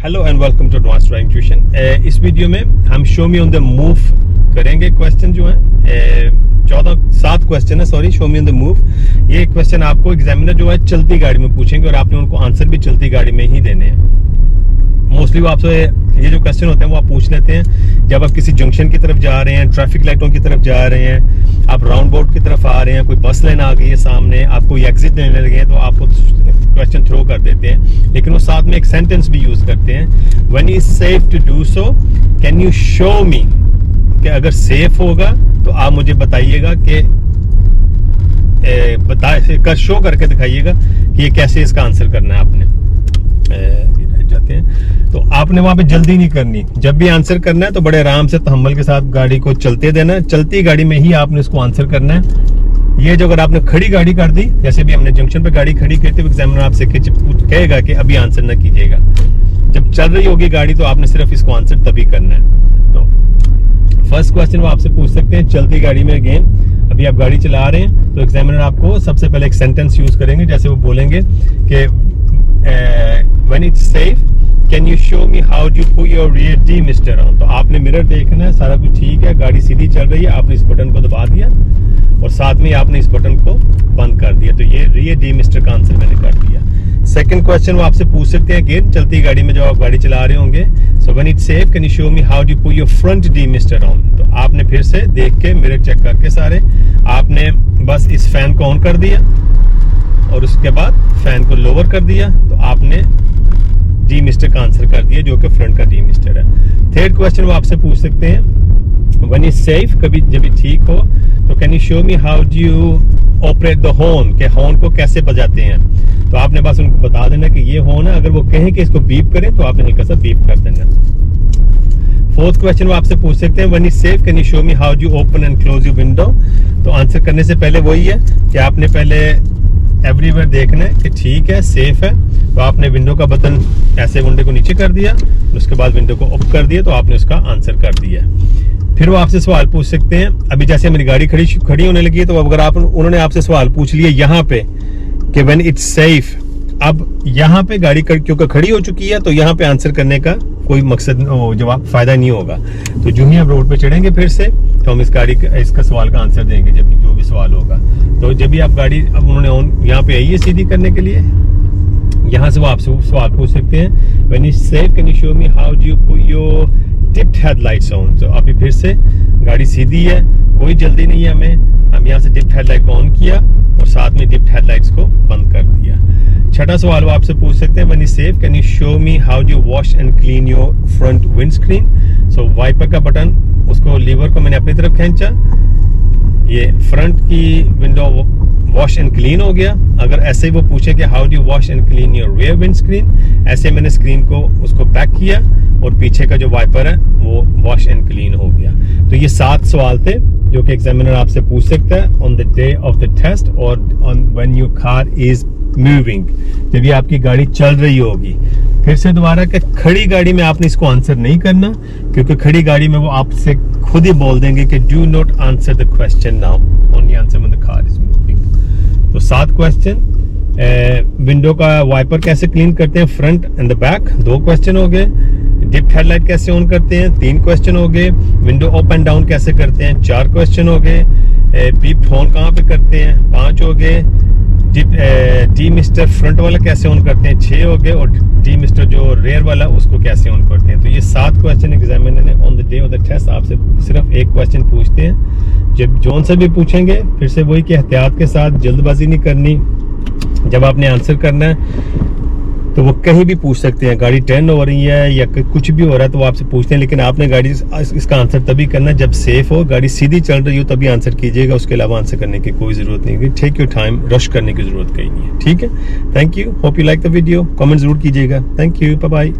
Hello and welcome to advanced driving tuition. इस video में हम show me on the move करेंगे। Question जो है 7 क्वेश्चन है, sorry, show me on the move. ये क्वेश्चन आपको एग्जामिनर जो है चलती गाड़ी में पूछेंगे और आपने उनको आंसर भी चलती गाड़ी में ही देने हैं। मोस्टली वो आपसे ये जो क्वेश्चन होते हैं वो आप पूछ लेते हैं जब आप किसी जंक्शन की तरफ जा रहे हैं, ट्रैफिक लाइटों की तरफ जा रहे हैं, आप राउंड बोर्ड की तरफ आ रहे हैं, कोई बस लाइन आ गई है सामने, आप कोई एग्जिट लेने लगे हैं तो आपको क्वेश्चन थ्रो कर देते हैं। लेकिन वो साथ में एक सेंटेंस भी यूज करते हैं, when is safe to do so can you show me, कि अगर सेफ होगा तो आप मुझे बताइएगा कि शो करके दिखाइएगा कि ये कैसे इसका आंसर करना है। आपने जाते हैं तो आपने वहां पे जल्दी नहीं करनी, जब भी आंसर करना है तो बड़े आराम से तहम्मुल के साथ गाड़ी को चलते देना है, चलती गाड़ी में ही आपने इसको आंसर करना है। ये जो अगर आपने खड़ी गाड़ी कर दी, जैसे भी हमने जंक्शन पे गाड़ी खड़ी की थी, एग्जामिनर आपसे कहेगा कि अभी आंसर न कीजिएगा। जब चल रही होगी गाड़ी तो आपने सिर्फ इसको आंसर तभी करना है। तो फर्स्ट क्वेश्चन वो आपसे पूछ सकते हैं चलती गाड़ी में। अगेन अभी आप गाड़ी चला रहे हैं तो एग्जामिनर आपको सबसे पहले एक सेंटेंस यूज करेंगे, जैसे वो बोलेंगे कि when it's safe can you show me how do you put your rear demister on। तो आपने मिरर देखना है, सारा कुछ ठीक है, गाड़ी सीधी चल रही है, आपने इस बटन को दबा दिया और साथ में आपने इस बटन को बंद कर दिया, तो ये रियर डीमिस्टर का आंसर मैंने कर दिया। सेकंड क्वेश्चन वो आपसे पूछ सकते हैं अगेन चलती गाड़ी में, जब आप गाड़ी चला रहे होंगे, so when it's safe can you show me how do you put your front demister on. तो आपने फिर से देख के मिरर चेक करके सारे आपने बस इस फैन को ऑन कर दिया और उसके बाद फैन को लोअर कर दिया, तो आपने डीमिस्टर का आंसर कर दिया जो कि फ्रंट का डीमिस्टर है। थर्ड क्वेश्चन वो आपसे पूछ सकते हैं व्हेन इज सेफ, कभी जब भी ठीक हो तो can you show me how do you operate the horn, के हॉर्न को कैसे बजाते हैं। तो आपने बस उनको बता देना कि ये हॉर्न है, अगर वो कहें कि इसको बीप करें तो आपने हल्का सा बीप कर देना। फोर्थ क्वेश्चन वो आपसे पूछ सकते हैं when is safe can you show me how do you open and close your window. तो आंसर करने से पहले वही है कि आपने पहले एवरीवेयर देखना है कि ठीक है, सेफ है, तो आपने विंडो का बटन ऐसे विंडो को नीचे कर दिया, उसके बाद विंडो को अप कर दिया, तो आपने उसका आंसर कर दिया। फिर वो आपसे सवाल पूछ सकते हैं, अभी जैसे मेरी गाड़ी खड़ी होने लगी है, तो अगर उन्होंने आपसे सवाल पूछ लिया यहाँ पे कि व्हेन इट्स सेफ, अब यहाँ पे गाड़ी क्योंकि खड़ी हो चुकी है तो यहाँ पे आंसर करने का कोई मकसद जवाब फायदा नहीं होगा। तो जो ही आप रोड पे चढ़ेंगे फिर से तो हम इसका सवाल का आंसर देंगे जब जो भी सवाल होगा। तो जब भी आप गाड़ी, अब उन्होंने यहाँ पे आई है सीधी करने के लिए, यहाँ से वो आपसे सवाल पूछ सकते हैं when is safe can you show me how do you put your dipped headlights on. तो अभी फिर से गाड़ी सीधी है, कोई जल्दी नहीं है हमें, हम यहाँ से डिप्ड हेडलाइट को ऑन किया और साथ में डिप्ड हेडलाइट्स को बंद कर दिया। छठा सवाल वो आपसे पूछ सकते हैं when is safe can you show me how do you wash and clean your front windscreen. So wiper का बटन, उसको लीवर को मैंने अपनी तरफ खींचा, ये फ्रंट की विंडो वॉश एंड क्लीन हो गया। अगर ऐसे ही वो पूछे कि how do you wash and clean your rear windscreen, ऐसे मैंने स्क्रीन को उसको बैक किया और पीछे का जो वाइपर है वो वॉश एंड क्लीन हो गया। तो ये 7 सवाल थे जो कि एग्जामिनर आपसे पूछ सकता है on the day of the test और on when your car is moving, जब ये आपकी गाड़ी चल रही होगी। फिर से दोबारा कि खड़ी गाड़ी में आपने इसको आंसर नहीं करना, क्योंकि खड़ी गाड़ी में वो आपसे खुद ही बोल देंगे कि do not answer the question now, only answer when the car is moving. तो 7 क्वेश्चन। विंडो का वाइपर कैसे क्लीन करते हैं, front end the back, 2 question हो गए। डिप्ड हेडलाइट कैसे ऑन करते हैं, 3 क्वेश्चन हो गए। विंडो अप एंड डाउन कैसे करते हैं, 4 क्वेश्चन हो गए। बीप हॉर्न कहाँ पे करते हैं, 5 हो गए। डीमिस्टर फ्रंट वाला कैसे ऑन करते हैं, 6 हो गए। और डीमिस्टर जो रेयर वाला उसको कैसे ऑन करते हैं। तो ये 7 क्वेश्चन एग्जामिनर ने on the day of the test आपसे सिर्फ एक क्वेश्चन पूछते हैं। जब जोन से भी पूछेंगे फिर से वही कि एहतियात के साथ, जल्दबाजी नहीं करनी। जब आपने आंसर करना है तो वो कहीं भी पूछ सकते हैं, गाड़ी टर्न हो रही है या कुछ भी हो रहा है तो वो आपसे पूछते हैं, लेकिन आपने गाड़ी इसका आंसर तभी करना जब सेफ हो, गाड़ी सीधी चल रही हो तभी आंसर कीजिएगा, उसके अलावा आंसर करने की कोई जरूरत नहीं है। टेक योर टाइम, रश करने की जरूरत कहीं नहीं है। ठीक है, thank you, hope you like the video, comment जरूर कीजिएगा। Thank you, bye bye.